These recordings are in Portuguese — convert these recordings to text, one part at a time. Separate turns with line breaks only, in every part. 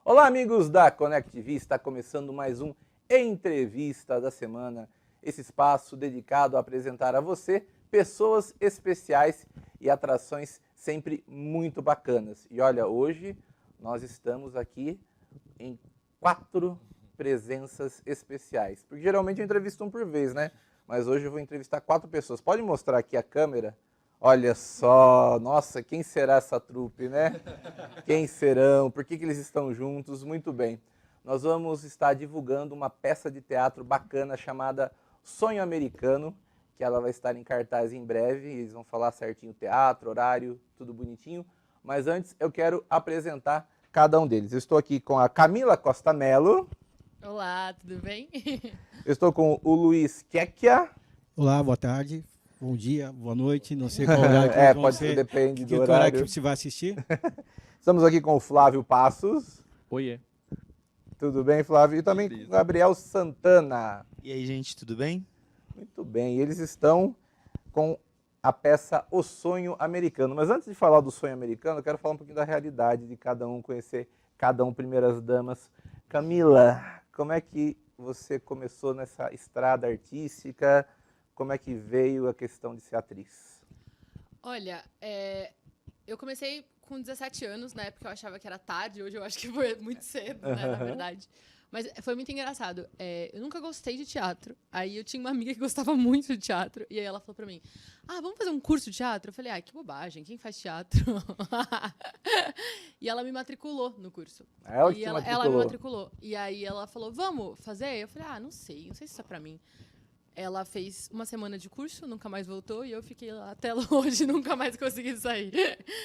Olá, amigos da Connect TV, está começando mais um Entrevista da Semana, esse espaço dedicado a apresentar a você pessoas especiais e atrações sempre muito bacanas. E olha, hoje nós estamos aqui em 4 presenças especiais, porque geralmente eu entrevisto um por vez, né? Mas hoje eu vou entrevistar 4 pessoas. Pode mostrar aqui a câmera? Olha só, nossa, quem será essa trupe, né? Quem serão? Por que eles estão juntos? Muito bem. Nós vamos estar divulgando uma peça de teatro bacana chamada Sonho Americano, que ela vai estar em cartaz em breve. Eles vão falar certinho o teatro, horário, tudo bonitinho. Mas antes eu quero apresentar cada um deles. Eu estou aqui com a Camila Costa Mello.
Olá, tudo bem?
Eu estou com o Luiz Quecchia.
Olá, boa tarde. Bom dia, boa noite, não sei qual horário que
pode ser, depende do horário
que você vai assistir.
Estamos aqui com o Flávio Passos.
Oiê.
Tudo bem, Flávio? E também com o Gabriel Santana.
E aí, gente, tudo bem?
Muito bem, eles estão com a peça O Sonho Americano. Mas antes de falar do Sonho Americano, eu quero falar um pouquinho da realidade de cada um, conhecer cada um, primeiras damas. Camila, como é que você começou nessa estrada artística? Como é que veio a questão de ser atriz?
Olha, eu comecei com 17 anos, na época eu achava que era tarde, hoje eu acho que foi muito cedo, né, na verdade. Mas foi muito engraçado. Eu nunca gostei de teatro. Aí eu tinha uma amiga que gostava muito de teatro. E aí ela falou pra mim, vamos fazer um curso de teatro? Eu falei, que bobagem, quem faz teatro? E ela me matriculou no curso.
Ela
me matriculou. E aí ela falou, vamos fazer? Eu falei, não sei se isso é pra mim. Ela fez uma semana de curso, nunca mais voltou, e eu fiquei lá até hoje, nunca mais consegui sair.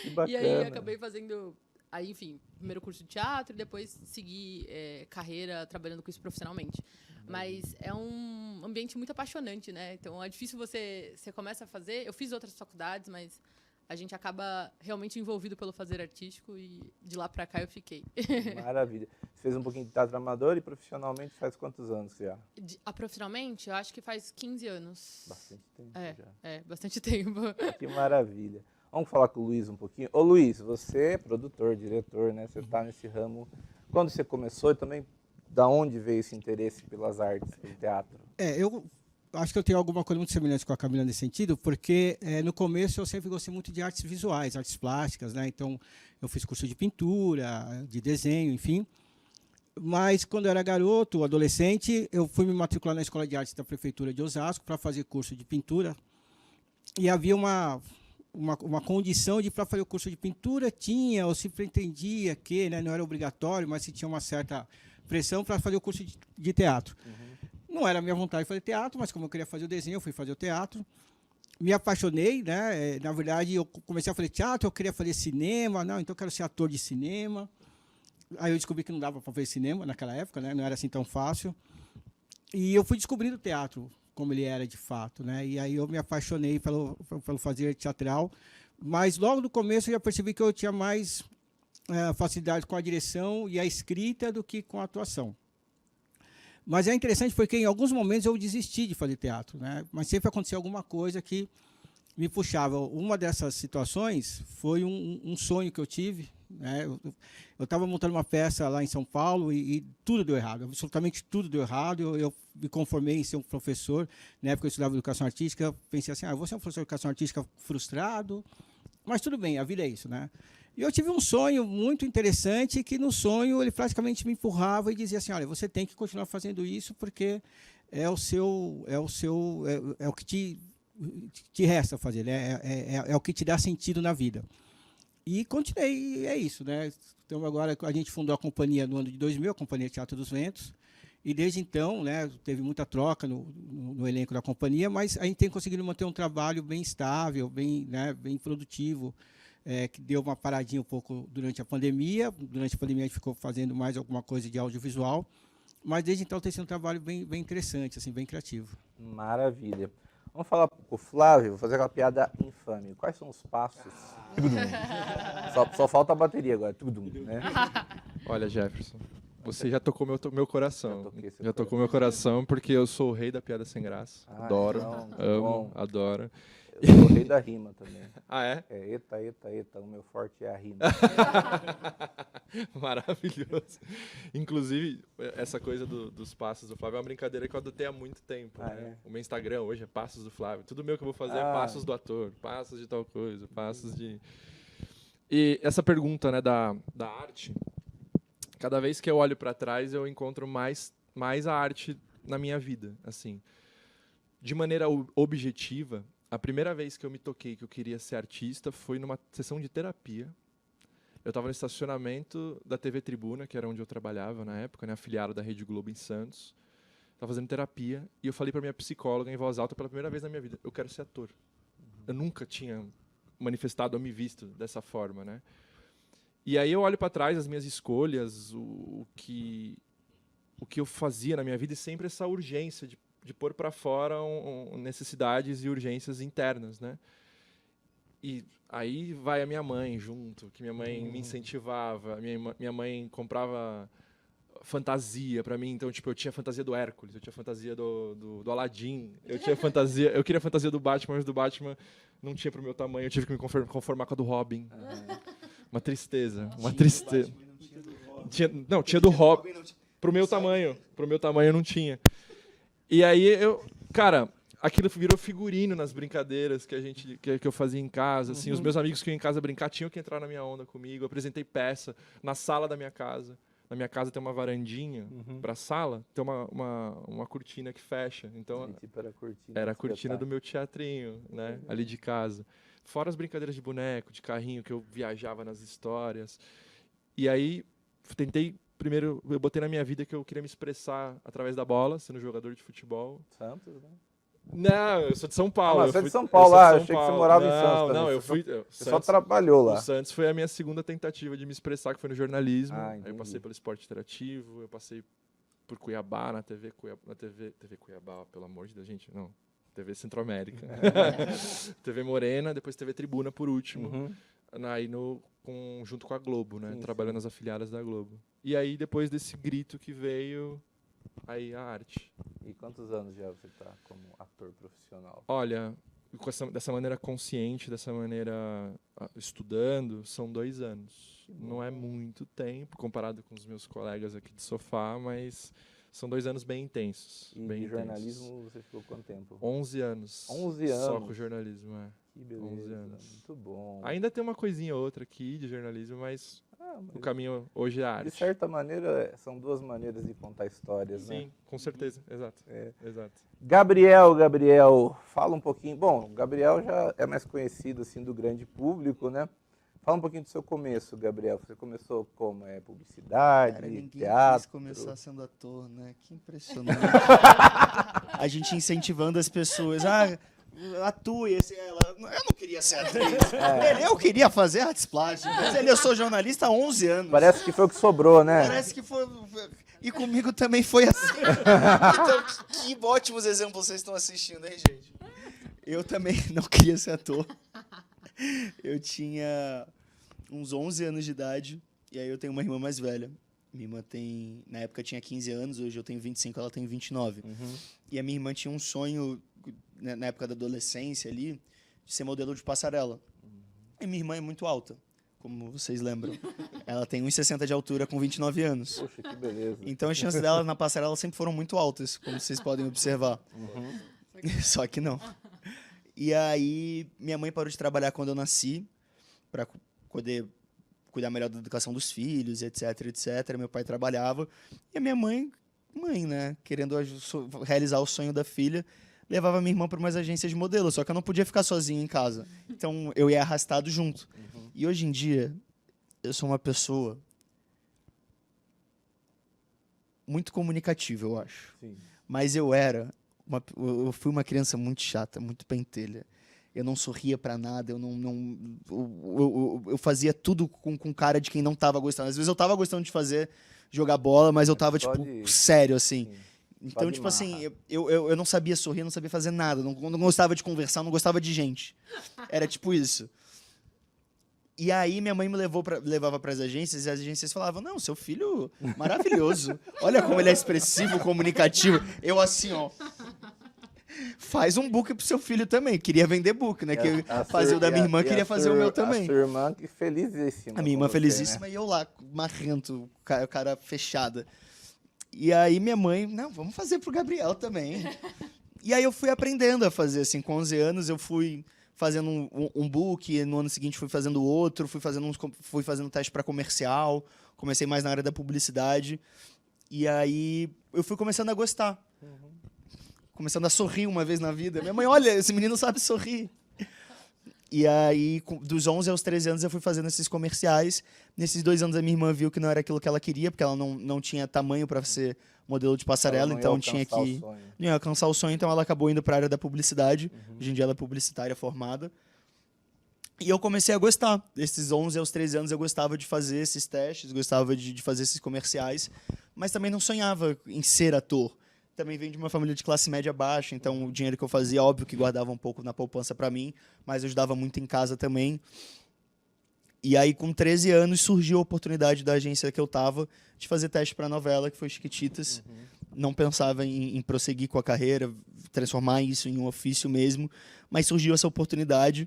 Que bacana.
E aí acabei fazendo, enfim, primeiro curso de teatro, e depois segui carreira trabalhando com isso profissionalmente. Mas é um ambiente muito apaixonante, né? Então é difícil você começa a fazer. Eu fiz outras faculdades, mas a gente acaba realmente envolvido pelo fazer artístico, e de lá pra cá eu fiquei.
Maravilha. Você fez um pouquinho de teatro amador e profissionalmente faz quantos anos já?
Profissionalmente, eu acho que faz 15 anos.
Bastante tempo já.
Bastante tempo.
Que maravilha. Vamos falar com o Luiz um pouquinho. Ô Luiz, você é produtor, diretor, né? Você está nesse ramo. Quando você começou e também da onde veio esse interesse pelas artes, pelo teatro?
Eu acho que eu tenho alguma coisa muito semelhante com a Camila nesse sentido, porque no começo eu sempre gostei muito de artes visuais, artes plásticas, né? Então eu fiz curso de pintura, de desenho, enfim. Mas quando eu era garoto, adolescente, eu fui me matricular na Escola de Artes da Prefeitura de Osasco para fazer curso de pintura. E havia uma condição de, para fazer o curso de pintura, ou se pretendia que, né, não era obrigatório, mas se tinha uma certa pressão para fazer o curso de teatro. Não era a minha vontade de fazer teatro, mas como eu queria fazer o desenho, eu fui fazer o teatro. Me apaixonei, né? Na verdade, eu comecei a fazer teatro, eu queria fazer cinema, então eu quero ser ator de cinema. Aí eu descobri que não dava para fazer cinema naquela época, né? Não era assim tão fácil. E eu fui descobrindo o teatro, como ele era de fato, né? E aí eu me apaixonei pelo fazer teatral. Mas logo no começo eu já percebi que eu tinha mais facilidade com a direção e a escrita do que com a atuação. Mas é interessante porque em alguns momentos eu desisti de fazer teatro, né? Mas sempre aconteceu alguma coisa que me puxava. Uma dessas situações foi um sonho que eu tive, né? Eu estava montando uma peça lá em São Paulo e tudo deu errado, absolutamente tudo deu errado. Eu me conformei em ser um professor. Na época eu estudava educação artística, eu pensei assim, eu vou ser um professor de educação artística frustrado, mas tudo bem, a vida é isso, né? E eu tive um sonho muito interessante, que no sonho ele praticamente me empurrava e dizia assim, olha, você tem que continuar fazendo isso porque é o que te resta fazer, né? É o que te dá sentido na vida. E continuei, é isso, né? Então agora a gente fundou a companhia no ano de 2000, a Companhia Teatro dos Ventos, e desde então, né, teve muita troca no elenco da companhia, mas a gente tem conseguido manter um trabalho bem estável, bem produtivo, que deu uma paradinha um pouco durante a pandemia. Durante a pandemia a gente ficou fazendo mais alguma coisa de audiovisual, mas desde então tem sido um trabalho bem interessante, assim, bem criativo.
Maravilha. Vamos falar com o Flávio, vou fazer aquela piada infame. Quais são os passos? Só falta a bateria agora. Né?
Olha, Jefferson, você já tocou meu coração. Já tocou meu coração porque eu sou o rei da piada sem graça. Adoro, amo, adoro.
Eu sou o rei da rima também.
Ah, é?
Eita, o meu forte é a rima.
Maravilhoso. Inclusive, essa coisa dos passos do Flávio é uma brincadeira que eu adotei há muito tempo. Né? O meu Instagram hoje é Passos do Flávio. Tudo meu que eu vou fazer é passos do ator, passos de tal coisa, passos de... E essa pergunta, né, da arte, cada vez que eu olho para trás, eu encontro mais a arte na minha vida, assim. De maneira objetiva, a primeira vez que eu me toquei que eu queria ser artista foi numa sessão de terapia. Eu estava no estacionamento da TV Tribuna, que era onde eu trabalhava na época, né, afiliado da Rede Globo em Santos. Estava fazendo terapia e eu falei para minha psicóloga em voz alta pela primeira vez na minha vida, eu quero ser ator. Eu nunca tinha manifestado ou me visto dessa forma, né? E aí eu olho para trás as minhas escolhas, o que eu fazia na minha vida e sempre essa urgência de pôr para fora necessidades e urgências internas, né? E aí vai a minha mãe junto, que minha mãe me incentivava, minha mãe comprava fantasia para mim, então tipo eu tinha fantasia do Hércules, eu tinha fantasia do Aladdin, eu queria fantasia do Batman, mas do Batman não tinha pro meu tamanho, eu tive que me conformar com a do Robin. Uma tristeza. Tinha do Robin. Pro meu tamanho não tinha. E aí cara, aquilo virou figurino nas brincadeiras que eu fazia em casa, assim, os meus amigos que iam em casa brincar tinham que entrar na minha onda comigo, eu apresentei peça na sala da minha casa. Na minha casa tem uma varandinha para a sala, tem uma cortina que fecha. Então era a cortina do meu teatrinho, né, ali de casa. Fora as brincadeiras de boneco, de carrinho, que eu viajava nas histórias. E aí primeiro eu botei na minha vida que eu queria me expressar através da bola, sendo jogador de futebol.
Santos, né?
Não, eu sou de São Paulo.
Você é de São Paulo, achei que você morava em Santos.
Não,
você só trabalhou lá.
O Santos foi a minha segunda tentativa de me expressar, que foi no jornalismo. Aí eu passei pelo esporte interativo, eu passei por Cuiabá, na TV Cuiabá, pelo amor de Deus, gente, não. TV Centro-América. TV Morena, depois TV Tribuna por último. Aí junto com a Globo, né? Trabalhando nas afiliadas da Globo. E aí, depois desse grito que veio, aí a arte.
E quantos anos já você está como ator profissional?
Olha, dessa maneira consciente, dessa maneira estudando, são 2 anos. Não é muito tempo comparado com os meus colegas aqui de sofá, mas são 2 anos bem intensos.
E de jornalismo você ficou quanto tempo?
11 anos.
11 anos?
Só com jornalismo,
Que beleza,
11 anos.
Muito bom.
Ainda tem uma coisinha ou outra aqui de jornalismo, mas o caminho hoje é a arte.
De certa maneira, são 2 maneiras de contar histórias, né?
Sim, com certeza, exato. Exato.
Gabriel, fala um pouquinho. Bom, o Gabriel já é mais conhecido assim do grande público, né? Fala um pouquinho do seu começo, Gabriel. Você começou como? Publicidade,
cara, ninguém
teatro?
quis começar sendo ator, né? Que impressionante. A gente incentivando as pessoas. Atue. Eu não queria ser atriz. Eu queria fazer artes plásticas. Mas eu sou jornalista há 11 anos.
Parece que foi o que sobrou, né?
Parece que foi... E comigo também foi assim. Então, que ótimos exemplos vocês estão assistindo, hein, gente? Eu também não queria ser ator. Eu tinha uns 11 anos de idade, e aí eu tenho uma irmã mais velha. Minha irmã na época tinha 15 anos, hoje eu tenho 25, ela tem 29. E a minha irmã tinha um sonho, na época da adolescência ali, de ser modelo de passarela. E minha irmã é muito alta, como vocês lembram. Ela tem 1,60 de altura com 29 anos.
Poxa, que beleza.
Então as chances dela na passarela sempre foram muito altas, como vocês podem observar. Só que não. E aí, minha mãe parou de trabalhar quando eu nasci, para poder cuidar melhor da educação dos filhos, etc, etc. Meu pai trabalhava. E a minha mãe, né, querendo realizar o sonho da filha, levava minha irmã para umas agências de modelo. Só que eu não podia ficar sozinho em casa. Então, eu ia arrastado junto. E hoje em dia, eu sou uma pessoa muito comunicativa, eu acho.
Sim.
Mas eu fui uma criança muito chata, muito pentelha. Eu não sorria pra nada, eu fazia tudo com cara de quem não tava gostando. Às vezes eu tava gostando de jogar bola, mas eu tava, sério, assim. Então, tipo assim, eu não sabia sorrir, não sabia fazer nada, não gostava de conversar, não gostava de gente. Era tipo isso. E aí minha mãe me levava para as agências, e as agências falavam, não, seu filho maravilhoso. Olha como ele é expressivo, comunicativo. Eu assim, ó. Faz um book pro seu filho também. Queria vender book, né? Que fazer o da minha irmã, queria fazer o meu também.
A sua irmã que felizíssima.
A minha irmã
com você,
felizíssima,
né?
e eu lá, marrento, o cara fechada. E aí minha mãe, não, vamos fazer pro Gabriel também. E aí eu fui aprendendo a fazer, assim, com 11 anos eu fui fazendo um book, no ano seguinte fui fazendo outro, fui fazendo teste para comercial, comecei mais na área da publicidade, e aí eu fui começando a gostar. Começando a sorrir uma vez na vida. Minha mãe, olha, esse menino sabe sorrir. E aí, dos 11 aos 13 anos, eu fui fazendo esses comerciais. Nesses 2 anos, a minha irmã viu que não era aquilo que ela queria, porque ela não tinha tamanho para ser modelo de passarela, então tinha que... Não ia alcançar o sonho, então ela acabou indo para a área da publicidade. Hoje em dia ela é publicitária formada. E eu comecei a gostar. Desses 11 aos 13 anos, eu gostava de fazer esses testes, gostava de fazer esses comerciais, mas também não sonhava em ser ator. Também venho de uma família de classe média baixa, então o dinheiro que eu fazia, óbvio que guardava um pouco na poupança para mim, mas eu ajudava muito em casa também. E aí, com 13 anos, surgiu a oportunidade da agência que eu estava de fazer teste para novela, que foi Chiquititas. Não pensava em prosseguir com a carreira, transformar isso em um ofício mesmo, mas surgiu essa oportunidade.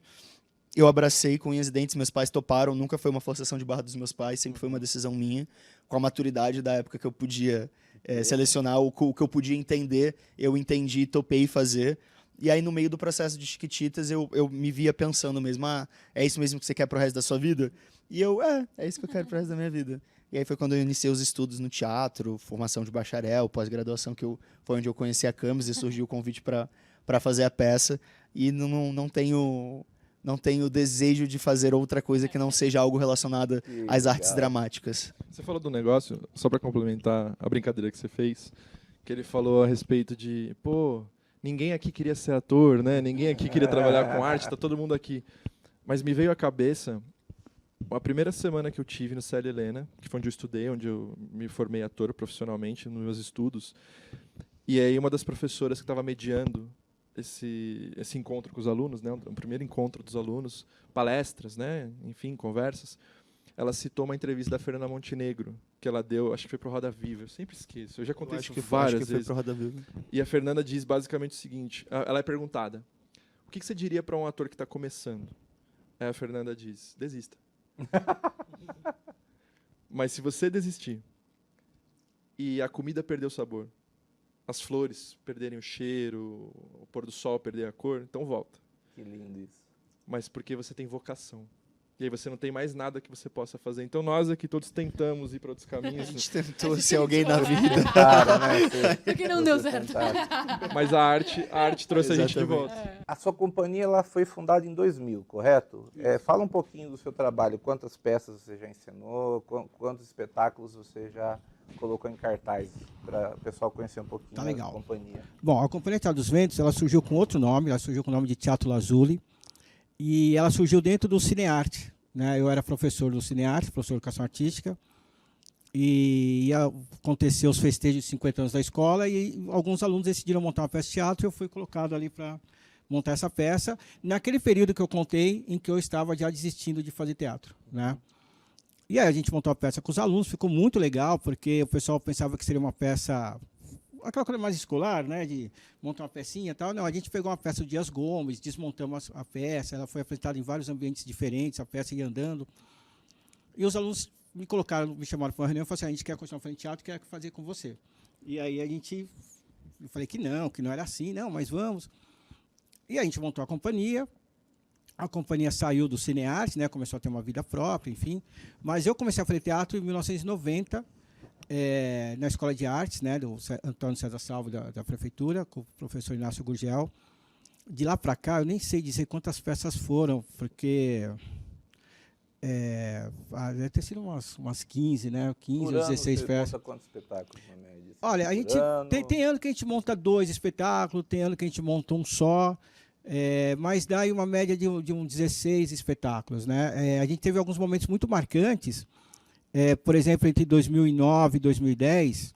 Eu abracei com unhas e dentes, meus pais toparam, nunca foi uma forçação de barra dos meus pais, sempre foi uma decisão minha, com a maturidade da época que eu podia selecionar o que eu podia entender, eu entendi, topei fazer. E aí, no meio do processo de Chiquititas, eu me via pensando mesmo, é isso mesmo que você quer pro resto da sua vida? E eu, é isso que eu quero pro resto da minha vida. E aí foi quando eu iniciei os estudos no teatro, formação de bacharel, pós-graduação, foi onde eu conheci a Camis e surgiu o convite para fazer a peça. E não tenho desejo de fazer outra coisa que não seja algo relacionado às artes dramáticas.
Você falou do negócio, só para complementar a brincadeira que você fez, que ele falou a respeito de, ninguém aqui queria ser ator, né? Ninguém aqui queria trabalhar com arte, tá todo mundo aqui. Mas me veio à cabeça a primeira semana que eu tive no Célia Helena, que foi onde eu estudei, onde eu me formei ator profissionalmente nos meus estudos. E aí uma das professoras que estava mediando esse encontro com os alunos, né, o primeiro encontro dos alunos, palestras, né, enfim, conversas, ela citou uma entrevista da Fernanda Montenegro, que ela deu, acho que foi para o Roda Viva, eu sempre esqueço, eu já contei isso várias vezes.
Foi pro Roda Viva.
E a Fernanda diz basicamente o seguinte, ela é perguntada, o que você diria para um ator que está começando? Aí a Fernanda diz, desista. Mas se você desistir e a comida perder o sabor, as flores perderem o cheiro, o pôr do sol perder a cor, então volta.
Que lindo isso.
Mas porque você tem vocação. E aí você não tem mais nada que você possa fazer. Então nós aqui todos tentamos ir para outros caminhos.
A gente tentou ser alguém na vida.
Claro, né?
Porque não deu certo.
Mas a arte trouxe a gente de volta.
A sua companhia ela foi fundada em 2000, correto? Fala um pouquinho do seu trabalho. Quantas peças você já encenou? Quantos espetáculos você já colocou em cartaz? Para o pessoal conhecer um pouquinho da companhia.
Bom, a Companhia Teatro dos Ventos ela surgiu com outro nome. Ela surgiu com o nome de Teatro Lazuli. E ela surgiu dentro do Cinearte, né? Eu era professor do Cinearte, professor de educação artística, e ia acontecer os festejos de 50 anos da escola, e alguns alunos decidiram montar uma peça de teatro, e eu fui colocado ali para montar essa peça, naquele período que eu contei, em que eu estava já desistindo de fazer teatro, né? E aí a gente montou a peça com os alunos, ficou muito legal, porque o pessoal pensava que seria uma peça... aquela coisa mais escolar, né, de montar uma pecinha e tal. Não, a gente pegou uma peça do Dias Gomes, desmontamos a peça, ela foi apresentada em vários ambientes diferentes, a peça ia andando. E os alunos me chamaram para uma reunião e falaram assim, a gente quer continuar fazendo teatro, quer fazer com você. E aí eu falei que não era assim, não, mas vamos. E a gente montou a companhia saiu do Cinearte, né, começou a ter uma vida própria, enfim. Mas eu comecei a fazer teatro em 1990, na Escola de Artes, né, do Antônio César Salvo, da Prefeitura, com o professor Inácio Gurgel. De lá para cá, eu nem sei dizer quantas peças foram, porque deve ter sido umas 15, né, 15 ou 16 peças.
Monta quantos espetáculos, na média?
Olha, a gente tem ano que a gente monta 2 espetáculos, tem ano que a gente monta um só, mas dá aí uma média de 16 espetáculos, né? A gente teve alguns momentos muito marcantes. Por exemplo, entre 2009 e 2010,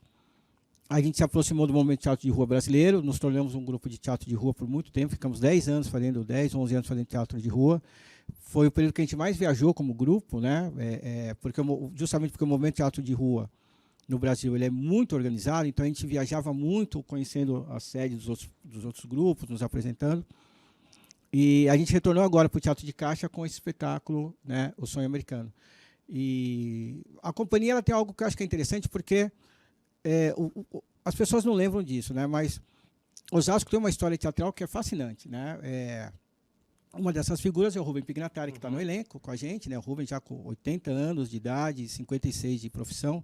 a gente se aproximou do movimento de teatro de rua brasileiro, nos tornamos um grupo de teatro de rua por muito tempo, ficamos 10 anos fazendo, 10, 11 anos fazendo teatro de rua. Foi o período que a gente mais viajou como grupo, né? Justamente porque o movimento de teatro de rua no Brasil, ele é muito organizado, então a gente viajava muito, conhecendo a sede dos outros grupos, nos apresentando. E a gente retornou agora para o Teatro de Caixa com esse espetáculo, né, O Sonho Americano. E a companhia ela tem algo que eu acho que é interessante, porque as pessoas não lembram disso, né, mas Osasco tem uma história teatral que é fascinante, né? Uma dessas figuras é o Rubem Pignatari, que está no elenco com a gente, né? O Rubem já com 80 anos de idade, 56 de profissão,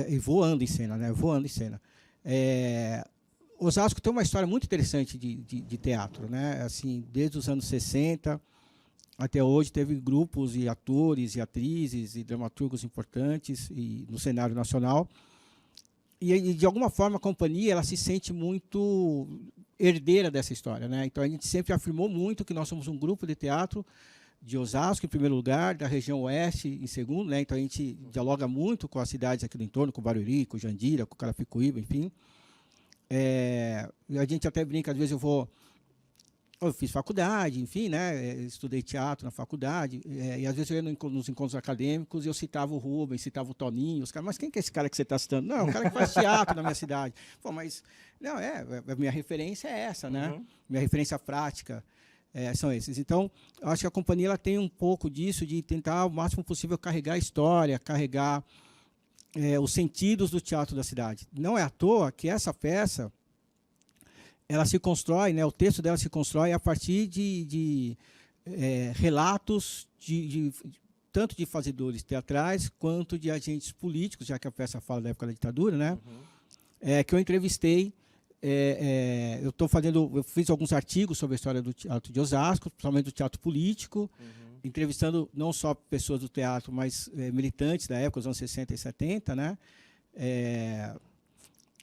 e voando em cena, né? Voando em cena. Osasco tem uma história muito interessante de teatro, né? Assim, desde os anos 60 até hoje teve grupos e atores e atrizes e dramaturgos importantes no cenário nacional. E de alguma forma a companhia ela se sente muito herdeira dessa história, né? Então a gente sempre afirmou muito que nós somos um grupo de teatro de Osasco em primeiro lugar, da região oeste em segundo, né? Então a gente dialoga muito com as cidades aqui do entorno, com Barueri, com Jandira, com Carapicuíba, enfim. A gente até brinca, às vezes eu fiz faculdade, enfim, né? Estudei teatro na faculdade, e às vezes eu ia nos encontros acadêmicos e eu citava o Rubens, citava o Toninho, os caras, mas quem que é esse cara que você está citando? Não, o cara que faz teatro na minha cidade. Pô, mas, não, a minha referência é essa, né? Minha referência prática são esses. Então, eu acho que a companhia ela tem um pouco disso, de tentar o máximo possível carregar a história, carregar os sentidos do teatro da cidade. Não é à toa que essa peça ela se constrói, né, o texto dela se constrói a partir de relatos tanto de fazedores teatrais quanto de agentes políticos, já que a peça fala da época da ditadura, né, que eu entrevistei. Eu fiz alguns artigos sobre a história do teatro de Osasco, principalmente do teatro político, entrevistando não só pessoas do teatro, mas militantes da época, dos anos 60 e 70, né.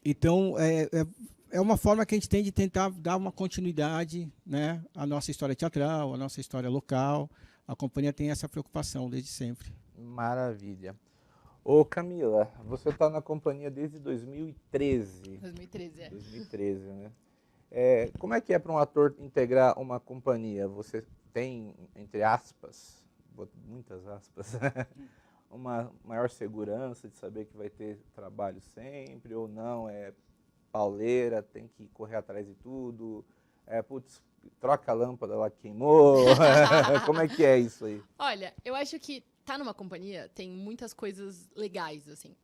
Então, é uma forma que a gente tem de tentar dar uma continuidade, né, à nossa história teatral, à nossa história local. A companhia tem essa preocupação desde sempre.
Maravilha. Ô Camila, você está na companhia desde 2013.
2013,
2013, né? Como é que é para um ator integrar uma companhia? Você tem, entre aspas, muitas aspas, uma maior segurança de saber que vai ter trabalho sempre ou não? Pauleira, tem que correr atrás de tudo, troca a lâmpada lá que queimou. Como é que é isso aí?
Olha, eu acho que tá numa companhia tem muitas coisas legais, assim.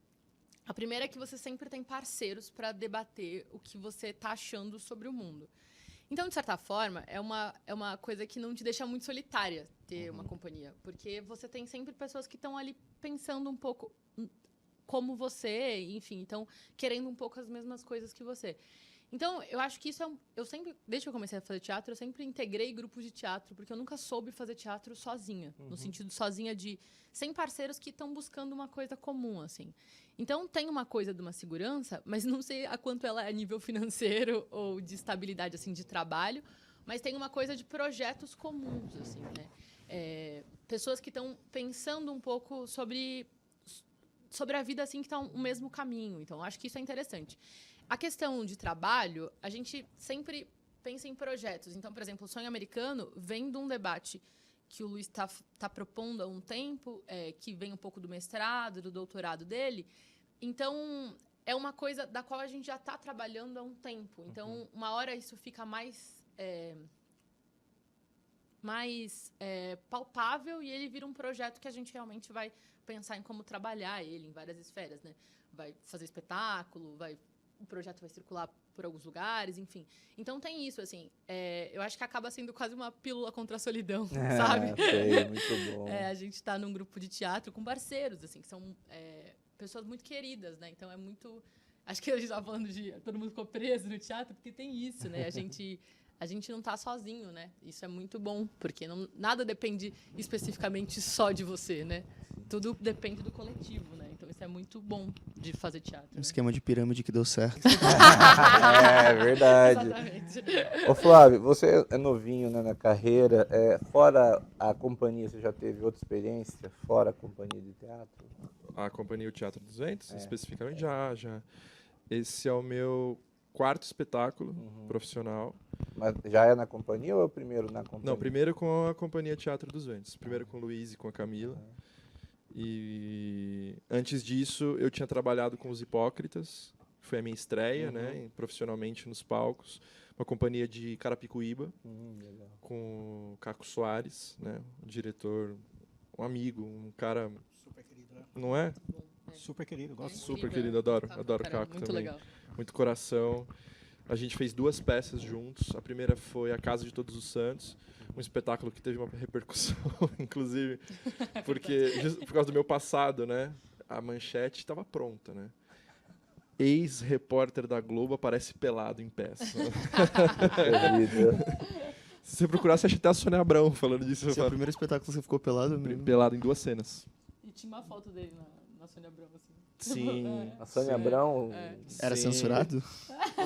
A primeira é que você sempre tem parceiros para debater o que você tá achando sobre o mundo. Então, de certa forma, é uma coisa que não te deixa muito solitária ter uma companhia, porque você tem sempre pessoas que estão ali pensando um pouco como você, enfim, então, querendo um pouco as mesmas coisas que você. Então, eu acho que isso eu sempre, desde que eu comecei a fazer teatro, eu sempre integrei grupos de teatro, porque eu nunca soube fazer teatro sozinha, no sentido sozinha sem parceiros que estão buscando uma coisa comum, assim. Então, tem uma coisa de uma segurança, mas não sei a quanto ela é a nível financeiro ou de estabilidade, assim, de trabalho, mas tem uma coisa de projetos comuns, assim, né? Pessoas que estão pensando um pouco sobre a vida, assim, que está o mesmo caminho. Então, acho que isso é interessante. A questão de trabalho, a gente sempre pensa em projetos. Então, por exemplo, o Sonho Americano vem de um debate que o Luiz tá propondo há um tempo, que vem um pouco do mestrado, do doutorado dele. Então, é uma coisa da qual a gente já está trabalhando há um tempo. Então, uma hora isso fica mais palpável e ele vira um projeto que a gente realmente vai pensar em como trabalhar ele em várias esferas, né? Vai fazer espetáculo, o projeto vai circular por alguns lugares, enfim. Então tem isso, assim, eu acho que acaba sendo quase uma pílula contra a solidão, sabe?
Sei, muito bom.
A gente está num grupo de teatro com parceiros, assim, que são pessoas muito queridas, né? Então é muito... Acho que a gente estava falando de todo mundo ficou preso no teatro, porque tem isso, né? A gente não está sozinho, né? Isso é muito bom, porque nada depende especificamente só de você, né? Tudo depende do coletivo, né? Então isso é muito bom de fazer teatro.
Um esquema de pirâmide que deu certo.
É verdade.
Exatamente.
Ô Flávio, você é novinho, né, na carreira. Fora a companhia, você já teve outra experiência? Fora a companhia de teatro?
A companhia O Teatro dos Ventos, especificamente, já. Esse é o meu 4º espetáculo profissional.
Mas já é na companhia ou é o primeiro na companhia?
Não, primeiro com a companhia Teatro dos Ventos. Primeiro com o Luiz e com a Camila. E antes disso, eu tinha trabalhado com Os Hipócritas, foi a minha estreia, né, profissionalmente nos palcos, uma companhia de Carapicuíba, com o Caco Soares, né, um diretor, um amigo, um cara,
Super querido, né?
não é?
Super querido, gosto.
Super querido, adoro o Caco
muito
também.
Legal.
Muito coração. A gente fez 2 peças juntos. A primeira foi A Casa de Todos os Santos, um espetáculo que teve uma repercussão, inclusive, porque por causa do meu passado, né? A manchete estava pronta, né? Ex-repórter da Globo aparece pelado em peça. Se você procurar, você acha até a Sônia Abrão falando disso.
Esse é o primeiro espetáculo que você ficou pelado?
Pelado em 2 cenas.
E tinha uma foto dele na Sônia Abrão, assim.
Sim.
A Sônia Abrão...
Era
Sim.
censurado?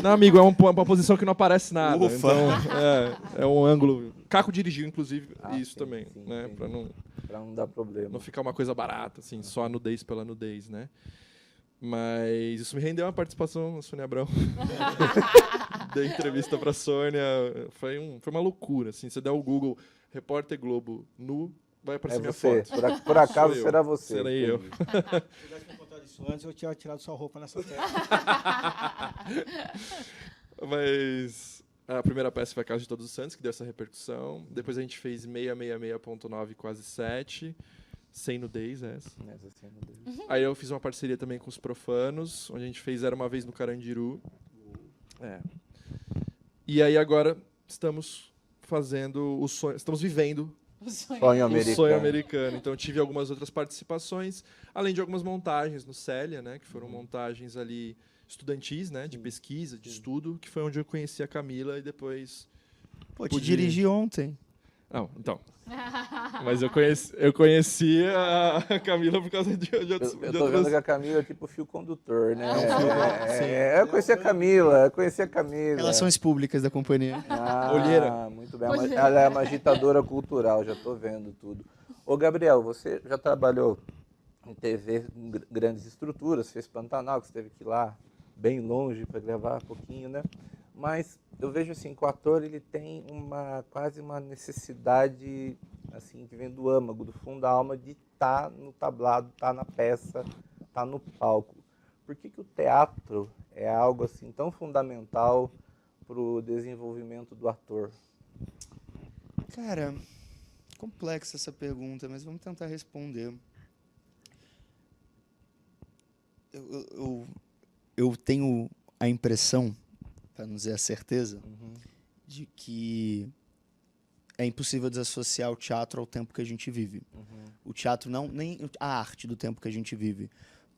Não, amigo, é uma posição que não aparece nada.
Ufa.
Então, é um ângulo... Caco dirigiu, inclusive, isso
sim,
também,
sim,
né?
sim.
Pra
Pra não dar problema.
não ficar uma coisa barata, assim, só a nudez pela nudez, né? Mas isso me rendeu uma participação na Sônia Abrão. Dei entrevista pra Sônia. Foi uma loucura, assim. Você der o Google Repórter Globo nu, vai aparecer minha
você.
foto.
Por acaso
Sou eu.
será você.
Serei eu.
Se eu tivesse me contado isso antes, eu tinha tirado sua roupa nessa tela.
Mas a primeira peça foi A Casa de Todos os Santos, que deu essa repercussão. Depois a gente fez 666.9, quase 7. Sem nudez, essa.
Essa cena dele.
Aí eu fiz uma parceria também com Os Profanos, onde a gente fez Era Uma Vez no Carandiru. É. E aí agora estamos fazendo o sonho, estamos vivendo
Sonho
o
americano.
sonho americano. Então tive algumas outras participações, além de algumas montagens no Célia, né, que foram montagens ali estudantis, né, de pesquisa, de estudo, que foi onde eu conheci a Camila e depois...
Pô, te
Pude-
dirigi ontem.
Não, então. Mas eu conheci a Camila por causa de outros...
Eu
de
tô
outras-
vendo que a Camila é tipo fio condutor, né? Eu conheci a Camila,
Relações públicas da companhia.
Olheira.
Muito bem. Ela é uma agitadora cultural, já tô vendo tudo. Ô, Gabriel, você já trabalhou em TV em grandes estruturas, fez Pantanal, que você teve que ir lá bem longe para gravar um pouquinho, né? Mas eu vejo assim que o ator ele tem quase uma necessidade assim que vem do âmago, do fundo da alma, de estar no tablado, estar na peça, estar no palco. Por que o teatro é algo assim tão fundamental para o desenvolvimento do ator?
Cara, complexa essa pergunta, mas vamos tentar responder. Eu tenho a impressão, para não dizer a certeza, de que é impossível desassociar o teatro ao tempo que a gente vive. O teatro nem a arte do tempo que a gente vive.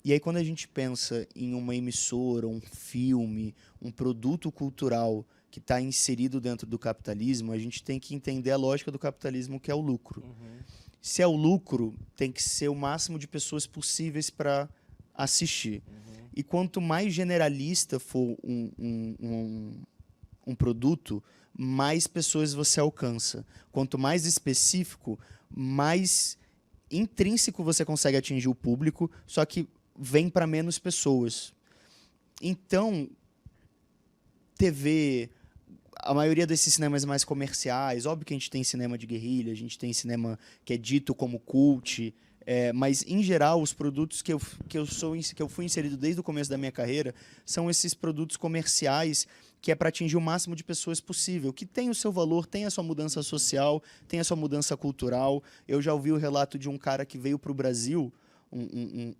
E aí quando a gente pensa em uma emissora, um filme, um produto cultural que está inserido dentro do capitalismo, a gente tem que entender a lógica do capitalismo, que é o lucro. Se é o lucro, tem que ser o máximo de pessoas possíveis para assistir. E quanto mais generalista for um produto, mais pessoas você alcança. Quanto mais específico, mais intrínseco você consegue atingir o público, só que vem para menos pessoas. Então, TV, a maioria desses cinemas mais comerciais, óbvio que a gente tem cinema de guerrilha, a gente tem cinema que é dito como cult, mas, em geral, os produtos que eu fui inserido desde o começo da minha carreira são esses produtos comerciais que é para atingir o máximo de pessoas possível, que tem o seu valor, tem a sua mudança social, tem a sua mudança cultural. Eu já ouvi o relato de um cara que veio para o Brasil,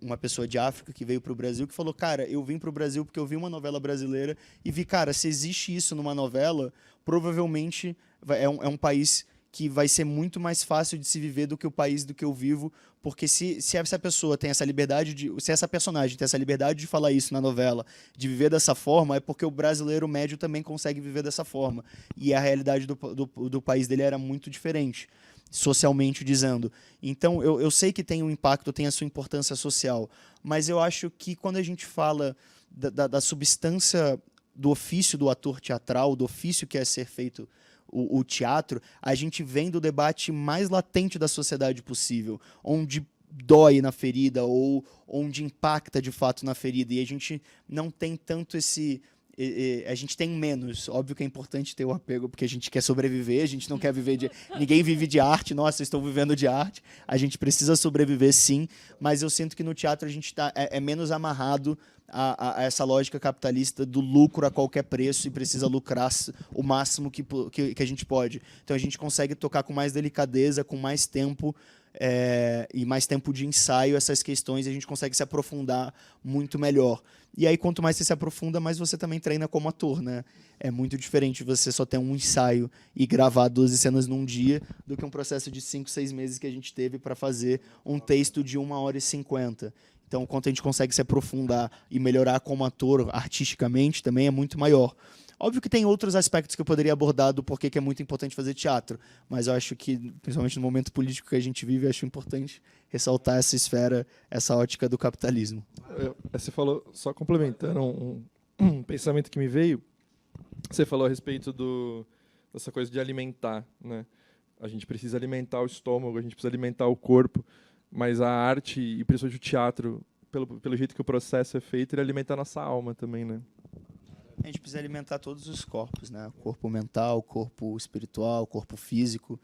uma pessoa de África que veio para o Brasil, que falou, cara, eu vim para o Brasil porque eu vi uma novela brasileira e vi, cara, se existe isso numa novela, provavelmente é um país que vai ser muito mais fácil de se viver do que o país do que eu vivo, porque se essa pessoa tem essa liberdade, se essa personagem tem essa liberdade de falar isso na novela, de viver dessa forma, é porque o brasileiro médio também consegue viver dessa forma. E a realidade do país dele era muito diferente, socialmente dizendo. Então, eu sei que tem um impacto, tem a sua importância social, mas eu acho que quando a gente fala da substância do ofício do ator teatral, do ofício que é ser feito o teatro, a gente vem do debate mais latente da sociedade possível, onde dói na ferida ou onde impacta de fato na ferida, e a gente não tem tanto a gente tem menos. Óbvio que é importante ter o apego, porque a gente quer sobreviver, a gente não quer viver de... Ninguém vive de arte, nossa, eu estou vivendo de arte. A gente precisa sobreviver, sim, mas eu sinto que no teatro a gente é menos amarrado a essa lógica capitalista do lucro a qualquer preço e precisa lucrar o máximo que a gente pode. Então a gente consegue tocar com mais delicadeza, com mais tempo, e mais tempo de ensaio essas questões, e a gente consegue se aprofundar muito melhor. E aí, quanto mais você se aprofunda, mais você também treina como ator, né? É muito diferente você só ter um ensaio e gravar 12 cenas num dia do que um processo de 5, 6 meses que a gente teve para fazer um texto de 1h50. Então, quanto a gente consegue se aprofundar e melhorar como ator artisticamente também é muito maior. Óbvio que tem outros aspectos que eu poderia abordar do porquê que é muito importante fazer teatro, mas eu acho que, principalmente no momento político que a gente vive, eu acho importante ressaltar essa esfera, essa ótica do capitalismo.
Você falou, só complementando um pensamento que me veio, você falou a respeito dessa coisa de alimentar, né? A gente precisa alimentar o estômago, a gente precisa alimentar o corpo, mas a arte, e principalmente o teatro, pelo jeito que o processo é feito, ele alimenta a nossa alma também, né?
A gente precisa alimentar todos os corpos, né? Corpo mental, corpo espiritual, corpo físico.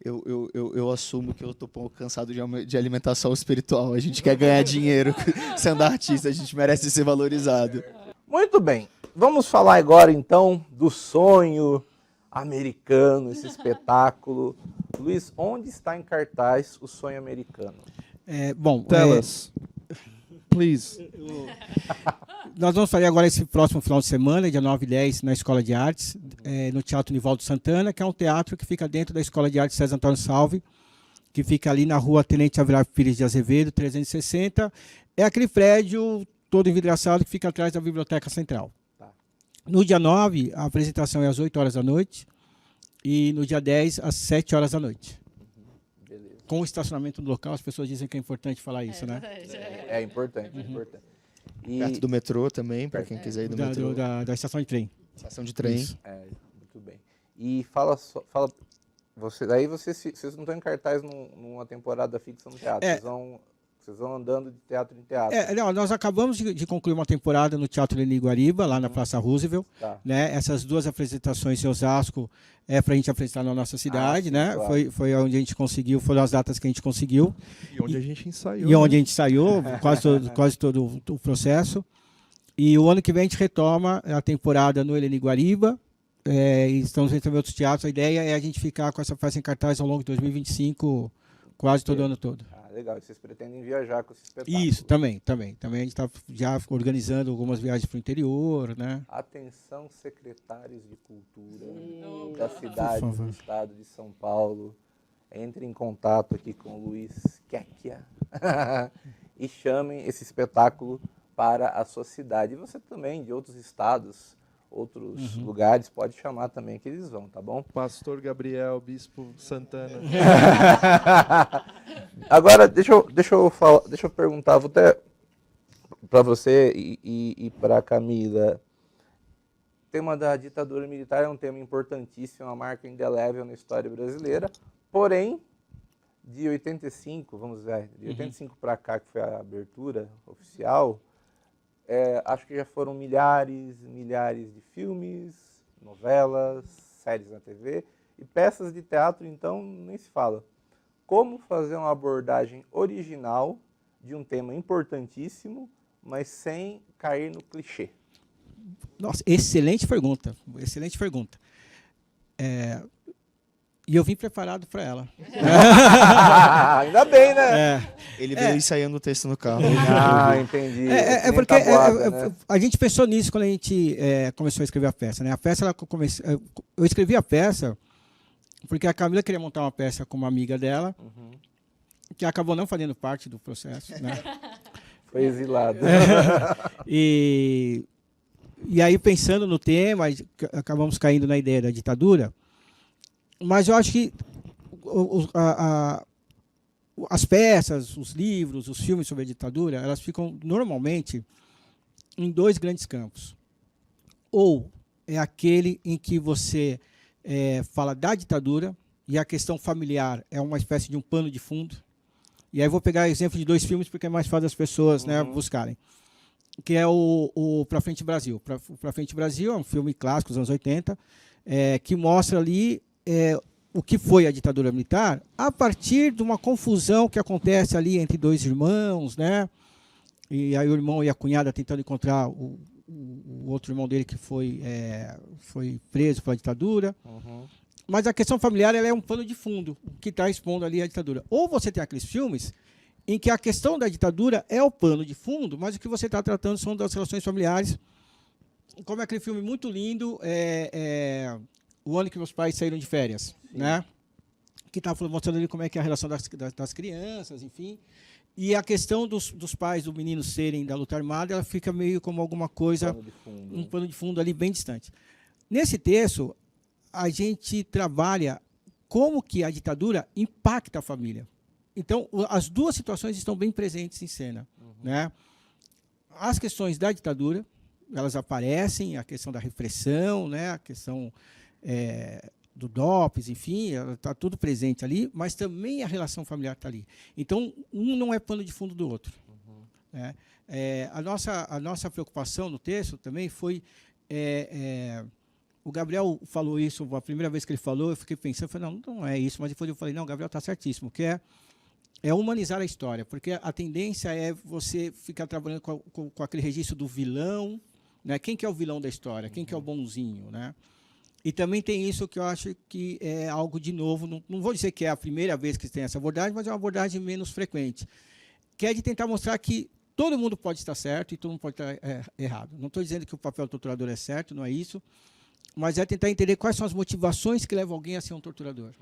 Eu assumo que eu estou um pouco cansado de alimentação espiritual. A gente quer ganhar dinheiro sendo artista, a gente merece ser valorizado.
Muito bem, vamos falar agora então do sonho americano, esse espetáculo. Luiz, onde está em cartaz o sonho americano?
Tell us, please.
Nós vamos fazer agora esse próximo final de semana, dia 9 e 10, na Escola de Artes, no Teatro Nivaldo Santana, que é um teatro que fica dentro da Escola de Artes César Antônio Salve, que fica ali na rua Tenente Avilar Pires de Azevedo, 360. É aquele prédio todo envidraçado que fica atrás da Biblioteca Central.
Tá.
No dia 9, a apresentação é às 8 horas da noite e no dia 10, às 7 horas da noite.
Beleza.
Com o estacionamento no local, as pessoas dizem que é importante falar isso, né?
É importante, é importante. E...
Perto do metrô também, para quem quiser ir do metrô.
Da estação de trem.
Estação de trem.
Isso.
Muito bem. E vocês não estão em cartaz numa temporada fixa no teatro, vocês vão andando de teatro em teatro.
Nós acabamos de concluir uma temporada no Teatro Leni Guariba, lá na Praça Roosevelt.
Tá.
Né? Essas 2 apresentações em Osasco para a gente apresentar na nossa cidade.
Sim,
né?
claro.
Foi onde a gente conseguiu, foram as datas que a gente conseguiu.
E onde a gente ensaiou.
E onde a gente ensaiou, quase todo o processo. E o ano que vem a gente retoma a temporada no Leni Guariba. E estamos entrando em outros teatros. A ideia é a gente ficar com essa peça em cartaz ao longo de 2025, quase todo ano todo.
Legal, e vocês pretendem viajar com esse espetáculo?
Isso, também. A gente está já organizando algumas viagens para o interior, né?
Atenção, secretários de cultura da cidade, do estado de São Paulo, entre em contato aqui com o Luiz Quecchia e chamem esse espetáculo para a sua cidade. E você também, de outros estados, outros lugares, pode chamar também que eles vão, tá bom?
Pastor Gabriel, Bispo Santana.
Agora, deixa eu perguntar, vou até para você e para a Camila. O tema da ditadura militar é um tema importantíssimo, uma marca indelével na história brasileira, porém, de 85, vamos ver, de 85 para cá, que foi a abertura oficial, acho que já foram milhares de filmes, novelas, séries na TV e peças de teatro, então nem se fala. Como fazer uma abordagem original de um tema importantíssimo, mas sem cair no clichê?
Nossa, excelente pergunta. E eu vim preparado para ela.
Ainda bem, né?
Ele veio ensaiando o texto no carro.
Entendi.
Porque a gente pensou nisso quando a gente começou a escrever a peça. Né? Eu escrevi a peça porque a Camila queria montar uma peça com uma amiga dela, que acabou não fazendo parte do processo. Né?
Foi exilado.
E aí, pensando no tema, acabamos caindo na ideia da ditadura. Mas eu acho que as peças, os livros, os filmes sobre a ditadura, elas ficam normalmente em 2 grandes campos. Ou é aquele em que você fala da ditadura e a questão familiar é uma espécie de um pano de fundo. E aí vou pegar exemplo de 2 filmes porque é mais fácil as pessoas buscarem. que é o Pra Frente Brasil. Pra Frente Brasil é um filme clássico dos anos 80, que mostra ali o que foi a ditadura militar a partir de uma confusão que acontece ali entre dois irmãos, né? E aí o irmão e a cunhada tentando encontrar o outro irmão dele que foi preso pela ditadura.
Uhum.
Mas a questão familiar ela é um pano de fundo que está expondo ali a ditadura. Ou você tem aqueles filmes em que a questão da ditadura é o pano de fundo, mas o que você está tratando são das relações familiares, como aquele filme muito lindo, O Ano que Meus Pais Saíram de Férias, né? Que está mostrando ali como é que é a relação das crianças, enfim. E a questão dos pais do menino serem da luta armada, ela fica meio como alguma coisa, um pano de fundo ali bem distante. Nesse texto, a gente trabalha como que a ditadura impacta a família. Então, as duas situações estão bem presentes em cena. Né? As questões da ditadura, elas aparecem, a questão da repressão, né? A questão do DOPS, enfim, está tudo presente ali, mas também a relação familiar está ali. Então, um não é pano de fundo do outro. Né? A nossa preocupação no texto também foi... o Gabriel falou isso, a primeira vez que ele falou, eu fiquei pensando, falei, não é isso, mas depois eu falei, não, o Gabriel está certíssimo, que é humanizar a história, porque a tendência é você ficar trabalhando com aquele registro do vilão, né? Quem que é o vilão da história, quem que é o bonzinho, né? E também tem isso que eu acho que é algo de novo, não vou dizer que é a primeira vez que tem essa abordagem, mas é uma abordagem menos frequente, que é de tentar mostrar que todo mundo pode estar certo e todo mundo pode estar errado. Não estou dizendo que o papel do torturador é certo, não é isso, mas é tentar entender quais são as motivações que levam alguém a ser um torturador.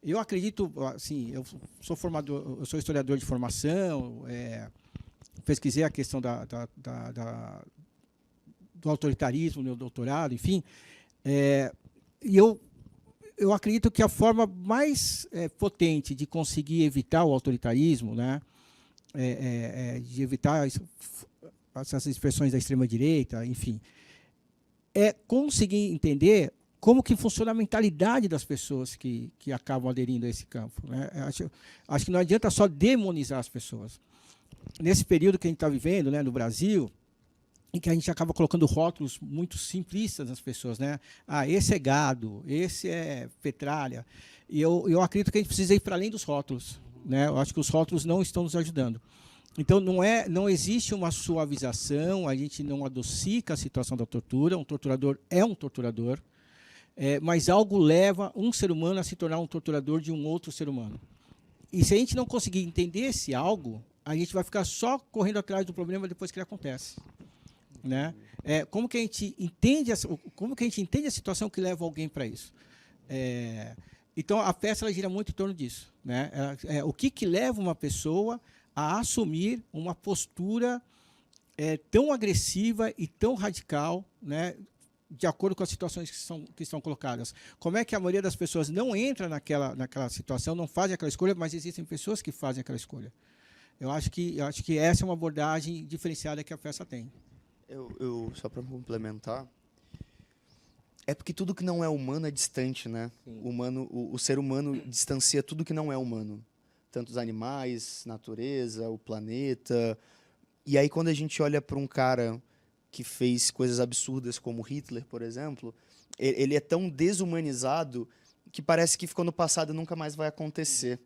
Eu acredito, assim, eu sou historiador de formação, pesquisei a questão do autoritarismo no meu doutorado, enfim, e eu acredito que a forma mais potente de conseguir evitar o autoritarismo, né, de evitar essas expressões da extrema-direita, enfim, é conseguir entender como que funciona a mentalidade das pessoas que acabam aderindo a esse campo. Né? Acho que não adianta só demonizar as pessoas. Nesse período que a gente está vivendo, né, no Brasil, em que a gente acaba colocando rótulos muito simplistas nas pessoas, né? Esse é gado, esse é petralha. E eu acredito que a gente precisa ir para além dos rótulos. Né? Eu acho que os rótulos não estão nos ajudando. Então, não existe uma suavização, a gente não adocica a situação da tortura, um torturador é um torturador, mas algo leva um ser humano a se tornar um torturador de um outro ser humano. E se a gente não conseguir entender esse algo, a gente vai ficar só correndo atrás do problema depois que ele acontece. Né? Como que a gente entende a situação que leva alguém para isso? Então, a peça ela gira muito em torno disso. Né? O que leva uma pessoa a assumir uma postura tão agressiva e tão radical, né, de acordo com as situações que estão colocadas. Como é que a maioria das pessoas não entra naquela situação, não fazem aquela escolha, mas existem pessoas que fazem aquela escolha. Eu acho que essa é uma abordagem diferenciada que a peça tem.
Eu só para complementar, é porque tudo que não é humano é distante, né? O ser humano distancia tudo que não é humano. Tanto os animais, natureza, o planeta. E aí, quando a gente olha para um cara que fez coisas absurdas como Hitler, por exemplo, ele é tão desumanizado que parece que ficou no passado e nunca mais vai acontecer.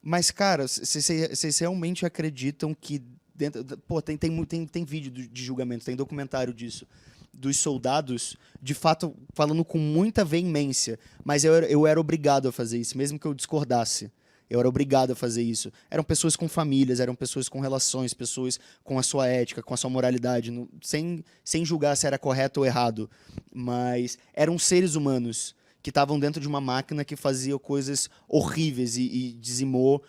Mas, cara, vocês realmente acreditam que... tem vídeo de julgamento, tem documentário disso, dos soldados, de fato, falando com muita veemência, mas eu era obrigado a fazer isso, mesmo que eu discordasse. Eu era obrigado a fazer isso. Eram pessoas com famílias, eram pessoas com relações, pessoas com a sua ética, com a sua moralidade, sem julgar se era correto ou errado. Mas eram seres humanos que estavam dentro de uma máquina que fazia coisas horríveis e dizimou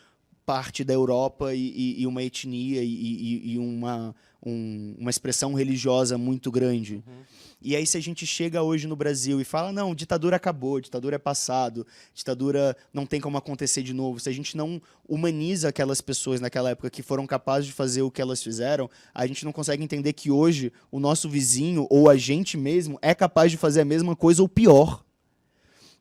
parte da Europa e uma etnia e uma expressão religiosa muito grande. E aí, se a gente chega hoje no Brasil e fala, não, ditadura acabou, ditadura é passado, ditadura não tem como acontecer de novo, se a gente não humaniza aquelas pessoas naquela época que foram capazes de fazer o que elas fizeram, a gente não consegue entender que hoje o nosso vizinho ou a gente mesmo é capaz de fazer a mesma coisa ou pior.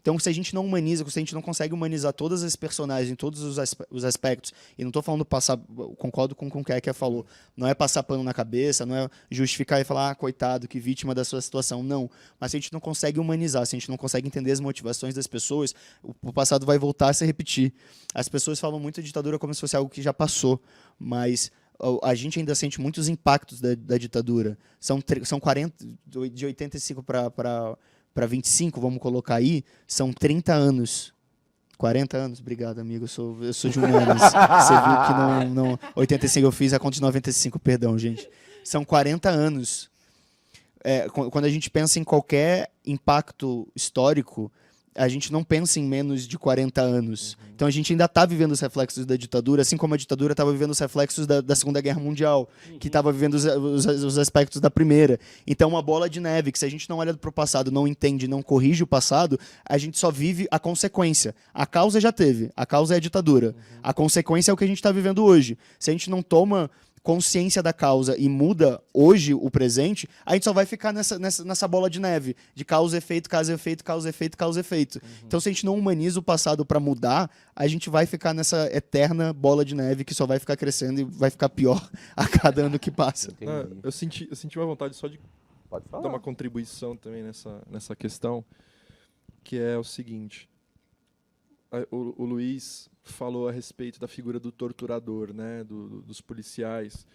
Então, se a gente não humaniza, se a gente não consegue humanizar todas as personagens, em todos os aspectos, e não estou falando passar, concordo com o que a Kéia falou, não é passar pano na cabeça, não é justificar e falar, coitado, que vítima da sua situação, não. Mas se a gente não consegue humanizar, se a gente não consegue entender as motivações das pessoas, o passado vai voltar a se repetir. As pessoas falam muito da ditadura como se fosse algo que já passou, mas a gente ainda sente muitos impactos da ditadura. São 40, de 85 para 25, vamos colocar aí, são 30 anos. 40 anos, obrigado, amigo. Eu sou de humanas. Você viu que não 85 eu fiz, a conta de 95, perdão, gente. São 40 anos. Quando a gente pensa em qualquer impacto histórico, a gente não pensa em menos de 40 anos. Uhum. Então a gente ainda está vivendo os reflexos da ditadura, assim como a ditadura estava vivendo os reflexos da Segunda Guerra Mundial, que estava vivendo os aspectos da Primeira. Então uma bola de neve, que se a gente não olha para o passado, não entende, não corrige o passado, a gente só vive a consequência. A causa já teve, a causa é a ditadura. Uhum. A consequência é o que a gente está vivendo hoje. Se a gente não toma consciência da causa e muda hoje o presente, a gente só vai ficar nessa bola de neve, de causa, efeito, causa, efeito, causa, efeito, causa, efeito. Uhum. Então, se a gente não humaniza o passado para mudar, a gente vai ficar nessa eterna bola de neve que só vai ficar crescendo e vai ficar pior a cada ano que passa.
Eu senti uma vontade só de dar uma contribuição também nessa questão, que é o seguinte. O Luiz falou a respeito da figura do torturador, né, dos policiais.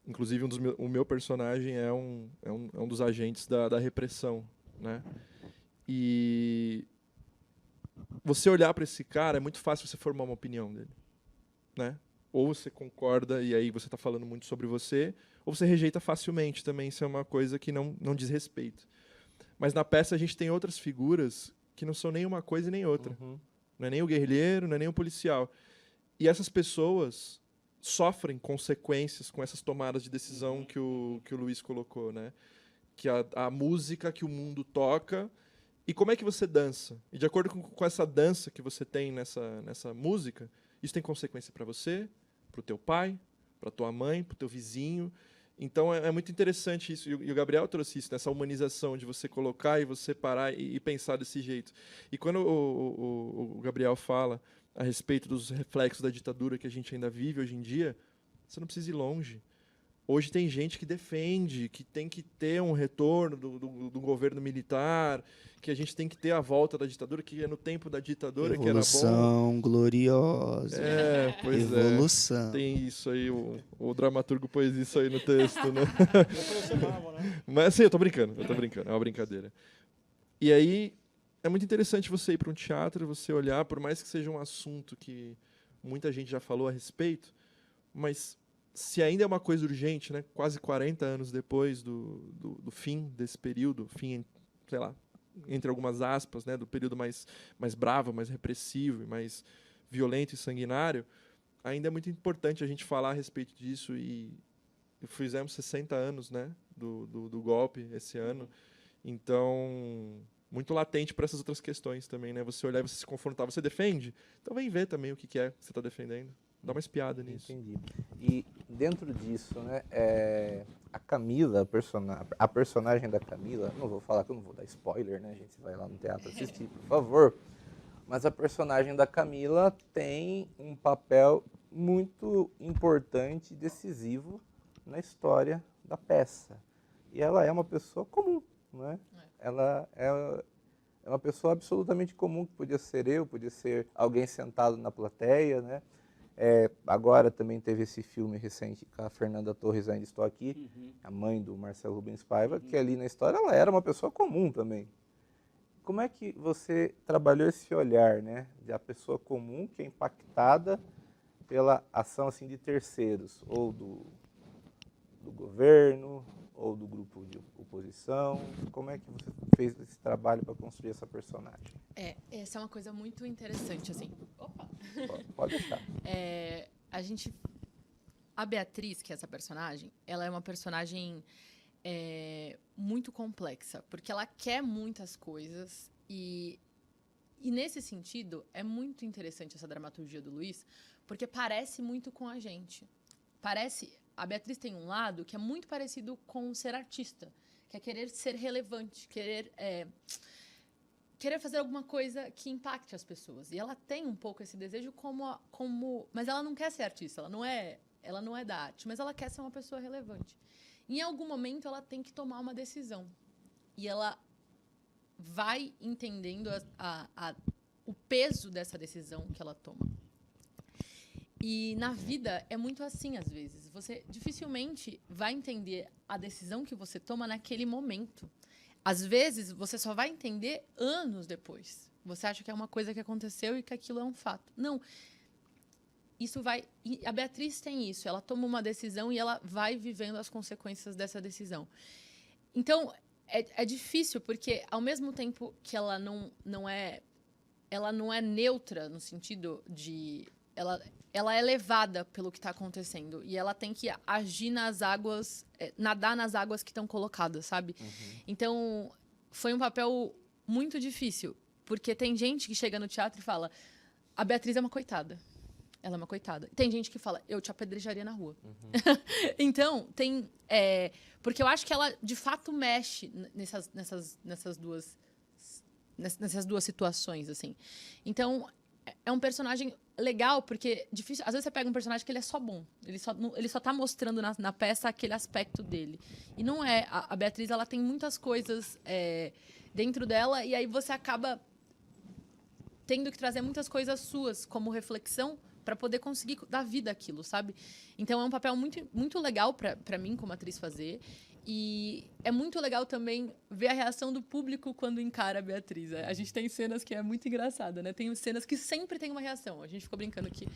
Inclusive, o meu personagem é um dos agentes da repressão, né? E você olhar para esse cara, é muito fácil você formar uma opinião dele, né? Ou você concorda e aí você está falando muito sobre você, ou você rejeita facilmente também, isso é uma coisa que não diz respeito. Mas na peça a gente tem outras figuras que não são nem uma coisa e nem outra. Uhum. Não é nem o guerrilheiro, não é nem o policial. E essas pessoas sofrem consequências com essas tomadas de decisão que o Luiz colocou, né? Que a música que o mundo toca e como é que você dança. E de acordo com essa dança que você tem nessa música, isso tem consequência para você, para o teu pai, para tua mãe, para o teu vizinho. Então é muito interessante isso, e o Gabriel trouxe isso, nessa humanização de você colocar e você parar e pensar desse jeito. E quando o Gabriel fala a respeito dos reflexos da ditadura que a gente ainda vive hoje em dia, você não precisa ir longe. Hoje tem gente que defende que tem que ter um retorno do governo militar, que a gente tem que ter a volta da ditadura, que é no tempo da ditadura que era bom.
Evolução gloriosa.
Pois
Evolução.
Tem isso aí, o dramaturgo pôs isso aí no texto, né? Mas assim, eu tô brincando, é uma brincadeira. E aí, é muito interessante você ir para um teatro, você olhar, por mais que seja um assunto que muita gente já falou a respeito, mas se ainda é uma coisa urgente, né, quase 40 anos depois do fim desse período, sei lá, entre algumas aspas, né, do período mais bravo, mais repressivo, mais violento e sanguinário, ainda é muito importante a gente falar a respeito disso e fizemos 60 anos, né, do golpe esse ano, então muito latente para essas outras questões também, né, você olhar e você se confrontar, você defende? Então vem ver também o que é que você está defendendo. Dá uma espiada nisso.
Entendi. E dentro disso, né, a Camila, a personagem da Camila, não vou falar que eu não vou dar spoiler, né, gente, você vai lá no teatro assistir, por favor, mas a personagem da Camila tem um papel muito importante e decisivo na história da peça. E ela é uma pessoa comum, né? Ela é uma pessoa absolutamente comum, que podia ser eu, podia ser alguém sentado na plateia, né? Agora também teve esse filme recente com a Fernanda Torres, Ainda Estou Aqui, a mãe do Marcelo Rubens Paiva, que ali na história ela era uma pessoa comum também. Como é que você trabalhou esse olhar, né, da pessoa comum que é impactada pela ação assim, de terceiros, ou do governo, ou do grupo de oposição? Como é que você fez esse trabalho para construir essa personagem?
Essa é uma coisa muito interessante, assim. Opa!
Pode deixar.
A Beatriz, que é essa personagem, ela é uma personagem muito complexa, porque ela quer muitas coisas e nesse sentido é muito interessante essa dramaturgia do Luiz, porque parece muito com a gente. A Beatriz tem um lado que é muito parecido com ser artista, que é querer ser relevante, querer querer fazer alguma coisa que impacte as pessoas. E ela tem um pouco esse desejo mas ela não quer ser artista, ela não é da arte, mas ela quer ser uma pessoa relevante. Em algum momento ela tem que tomar uma decisão. E ela vai entendendo o peso dessa decisão que ela toma. E na vida é muito assim, às vezes. Você dificilmente vai entender a decisão que você toma naquele momento. Às vezes, você só vai entender anos depois. Você acha que é uma coisa que aconteceu e que aquilo é um fato. Não. Isso vai... E a Beatriz tem isso. Ela toma uma decisão e ela vai vivendo as consequências dessa decisão. Então, é difícil, porque, ao mesmo tempo que ela não é neutra, no sentido de... Ela é levada pelo que está acontecendo. E ela tem que agir nas águas, nadar nas águas que estão colocadas, sabe? Uhum. Então, foi um papel muito difícil. Porque tem gente que chega no teatro e fala, a Beatriz é uma coitada. Ela é uma coitada. Tem gente que fala, eu te apedrejaria na rua. Uhum. Então, tem... porque eu acho que ela, de fato, mexe nessas duas situações, assim. Então, é um personagem legal, porque difícil. Às vezes você pega um personagem que ele é só bom. Ele só tá mostrando na peça aquele aspecto dele. E não é. A Beatriz, ela tem muitas coisas dentro dela, e aí você acaba tendo que trazer muitas coisas suas como reflexão para poder conseguir dar vida àquilo, sabe? Então, é um papel muito, muito legal para mim, como atriz, fazer. E é muito legal também ver a reação do público quando encara a Beatriz. A gente tem cenas que é muito engraçada, né? Tem cenas que sempre tem uma reação. A gente ficou brincando que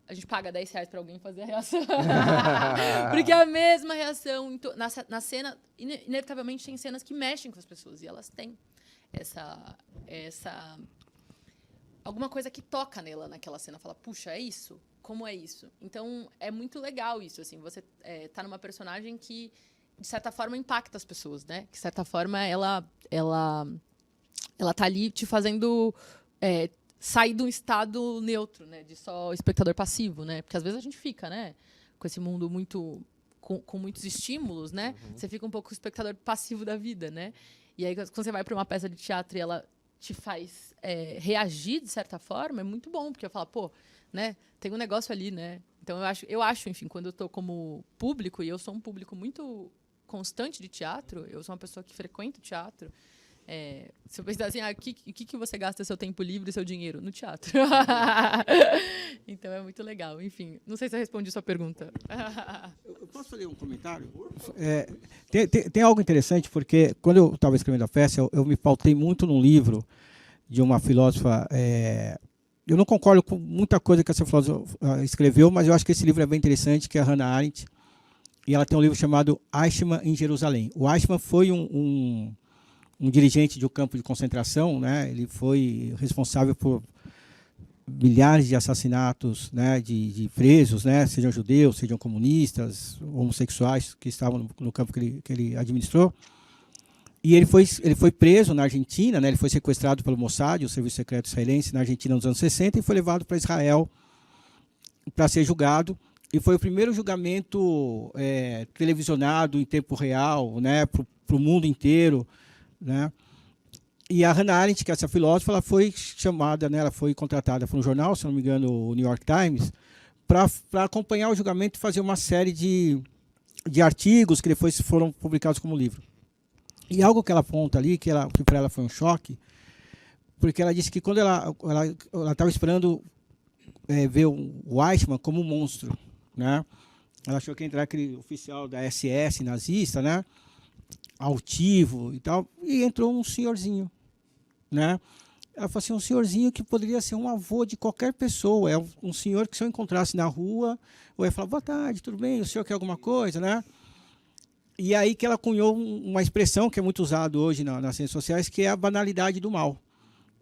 a gente paga R$10 para alguém fazer a reação. Porque é a mesma reação. Na cena, inevitavelmente, tem cenas que mexem com as pessoas. E elas têm essa alguma coisa que toca nela naquela cena. Fala, puxa, é isso? Como é isso? Então, é muito legal isso. Assim, você tá numa personagem que, de certa forma, impacta as pessoas, né? Que, de certa forma, ela tá ali te fazendo sair de um estado neutro, né? De só espectador passivo, né? Porque, às vezes, a gente fica, né? Com esse mundo muito... Com muitos estímulos, né? Uhum. Você fica um pouco espectador passivo da vida, né? E aí, quando você vai para uma peça de teatro e ela te faz reagir, de certa forma, é muito bom. Porque eu falo, pô, né? Tem um negócio ali, né? Então, eu acho, enfim, quando eu estou como público, e eu sou um público muito constante de teatro, eu sou uma pessoa que frequenta o teatro, se eu pensar assim, o que você gasta seu tempo livre e seu dinheiro? No teatro. Então, é muito legal. Enfim, não sei se eu respondi sua pergunta.
Eu posso fazer um comentário? Tem algo interessante, porque quando eu estava escrevendo a peça, eu me pautei muito num livro de uma filósofa... eu não concordo com muita coisa que essa filósofa escreveu, mas eu acho que esse livro é bem interessante, que é a Hannah Arendt. E ela tem um livro chamado Eichmann em Jerusalém. O Eichmann foi um dirigente de um campo de concentração, né? Ele foi responsável por milhares de assassinatos, né? de presos, né? Sejam judeus, sejam comunistas, homossexuais que estavam no campo que ele administrou. E ele foi preso na Argentina, né? Ele foi sequestrado pelo Mossad, o Serviço Secreto Israelense, na Argentina nos anos 60, e foi levado para Israel para ser julgado. E foi o primeiro julgamento televisionado em tempo real, né? Para o mundo inteiro, né? E a Hannah Arendt, que é essa filósofa, ela foi chamada, né? Ela foi contratada por um jornal, se não me engano, o New York Times, para acompanhar o julgamento e fazer uma série de artigos que depois foram publicados como livro. E algo que ela aponta ali, que para ela foi um choque, porque ela disse que quando ela estava esperando ver o Eichmann como um monstro, né? Ela achou que ia entrar aquele oficial da SS nazista, né? Altivo e tal, e entrou um senhorzinho, né? Ela falou assim, um senhorzinho que poderia ser um avô de qualquer pessoa, é um senhor que se eu encontrasse na rua, eu ia falar, boa tarde, tudo bem, o senhor quer alguma coisa, né? E aí que ela cunhou uma expressão que é muito usada hoje nas redes sociais, que é a banalidade do mal.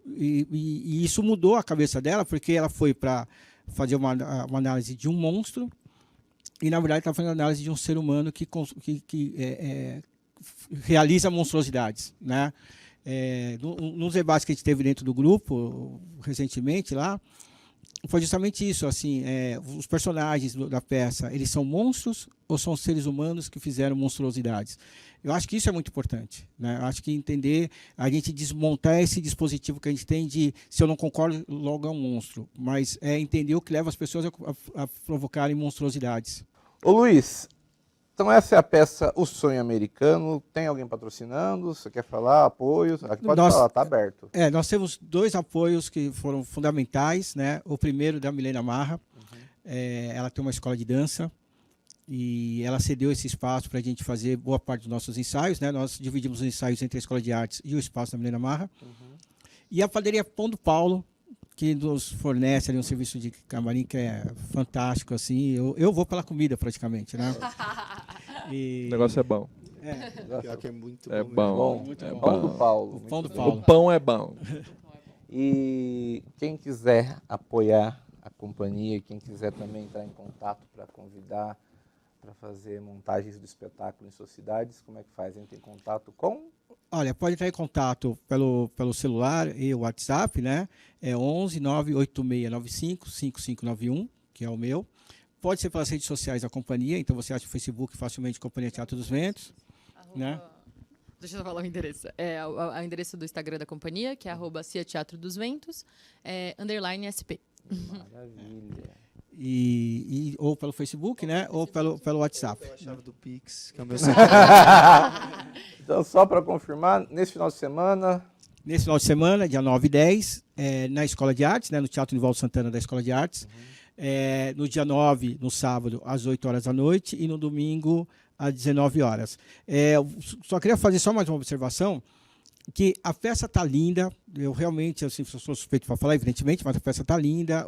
E isso mudou a cabeça dela, porque ela foi para fazer uma análise de um monstro, e, na verdade, estava fazendo análise de um ser humano que realiza monstruosidades, né? Nos debates que a gente teve dentro do grupo, recentemente, lá, foi justamente isso, assim, os personagens da peça, eles são monstros ou são seres humanos que fizeram monstruosidades? Eu acho que isso é muito importante, né? Eu acho que entender, a gente desmontar esse dispositivo que a gente tem de, se eu não concordo, logo é um monstro, mas é entender o que leva as pessoas a provocarem monstruosidades.
Ô Luiz, então essa é a peça O Sonho Americano. Tem alguém patrocinando? Você quer falar? Apoios? Aqui pode falar, está aberto.
Nós temos 2 apoios que foram fundamentais, né? O primeiro da Milena Marra, ela tem uma escola de dança e ela cedeu esse espaço para a gente fazer boa parte dos nossos ensaios, né? Nós dividimos os ensaios entre a Escola de Artes e o espaço da Milena Marra. E a padaria Pão do Paulo, que nos fornece ali um serviço de camarim que é fantástico, assim. Eu vou pela comida, praticamente, né?
O negócio é bom.
Pior que é muito
É
bom.
bom.
Pão do Paulo.
O Pão do
O
Paulo.
pão é bom.
E quem quiser apoiar a companhia, quem quiser também entrar em contato para convidar para fazer montagens do espetáculo em suas cidades, como é que faz? Entra em contato com?
Olha, pode entrar em contato pelo celular e o WhatsApp, né? É 11 98695 5591, que é o meu. Pode ser pelas redes sociais da companhia, então você acha o Facebook facilmente Companhia Teatro dos Ventos, né?
Deixa eu falar o endereço. O endereço do Instagram da companhia, que é @Cia Teatro dos Ventos, _SP.
Maravilha.
Ou pelo Facebook, né? Ou pelo WhatsApp.
A chave do Pix, que é o meu
Então, só para confirmar, nesse final de semana...
Nesse final de semana, dia 9 e 10, na Escola de Artes, né? No Teatro Nivaldo Santana da Escola de Artes. No dia 9, no sábado, às 8 horas da noite, e no domingo, às 19 horas. Só queria fazer só mais uma observação, que a peça está linda, eu realmente, assim, sou suspeito para falar, evidentemente, mas a peça está linda,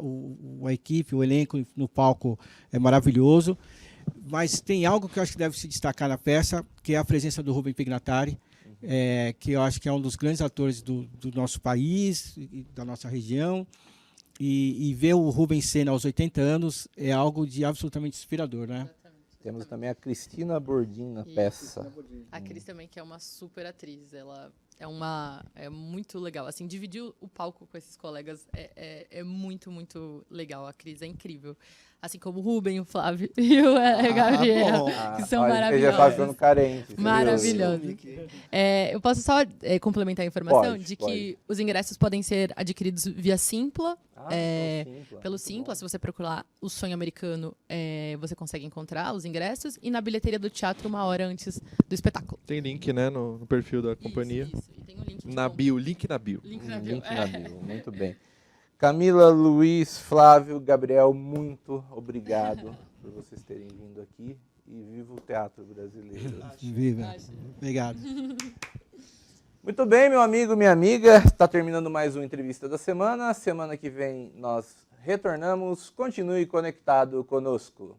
a equipe, o elenco no palco é maravilhoso, mas tem algo que eu acho que deve se destacar na peça, que é a presença do Rubem Pignatari, que eu acho que é um dos grandes atores do nosso país, da nossa região, e ver o Rubem Sena aos 80 anos é algo de absolutamente inspirador, né?
Temos também a Cristina Bordim na peça.
A Cris também, que é uma super atriz. Ela é muito legal. Assim, dividir o palco com esses colegas é muito, muito legal. A Cris é incrível. Assim como o Rubem, o Flávio e o Gabriel, que são maravilhosos.
Ele já está ficando carente.
Maravilhoso. Eu posso só complementar a informação
Pode.
Que os ingressos podem ser adquiridos via Simpla. Pelo
Muito
Simpla,
bom.
se você procurar O Sonho Americano, você consegue encontrar os ingressos. E na bilheteria do teatro, 1 hora antes do espetáculo.
Tem link, né, no perfil da companhia.
Isso. E tem um link de
Na
compra.
bio, link na bio.
Link na bio.
Link na bio, muito bem. Camila, Luiz, Flávio, Gabriel, muito obrigado por vocês terem vindo aqui. E viva o teatro brasileiro.
Viva. Obrigado.
Muito bem, meu amigo, minha amiga. Está terminando mais uma entrevista da semana. Semana que vem nós retornamos. Continue conectado conosco.